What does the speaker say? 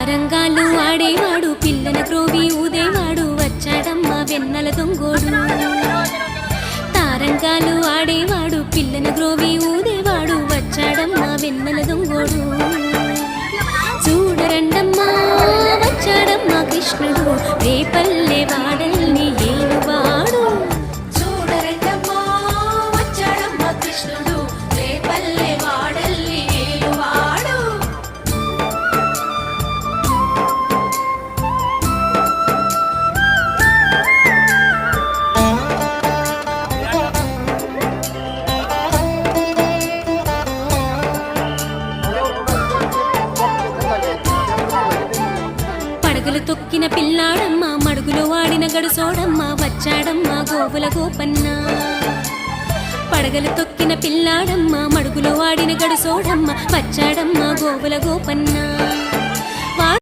తారంగాలు ఆడేవాడు పిల్లన క్రోవి ఊదేవాడు వచ్చాడమ్మ వెన్నెల దొంగోడు తారంగాలు ఆడేవాడు పిల్లన క్రోవి ఊదేవాడు వచ్చాడమ్మ వెన్నెల దొంగోడు చూడరండమ్మా వచ్చాడమ్మ కృష్ణుడు రేపల్లె వాడల్ని ఏలువాడు చూడరండమ్మా వచ్చాడమ్మ కృష్ణుడు రేపల్లె వాడల్ని ఏలువాడు పడగలు తొక్కిన పిల్లాడమ్మ మడుగులో వాడిన గడుసోడమ్మ వచ్చాడమ్మ గోవుల గోపన్న పడగలు తొక్కిన పిల్లాడమ్మ మడుగులో వాడిన గడుసోడమ్మ వచ్చాడమ్మ గోవుల గోపన్న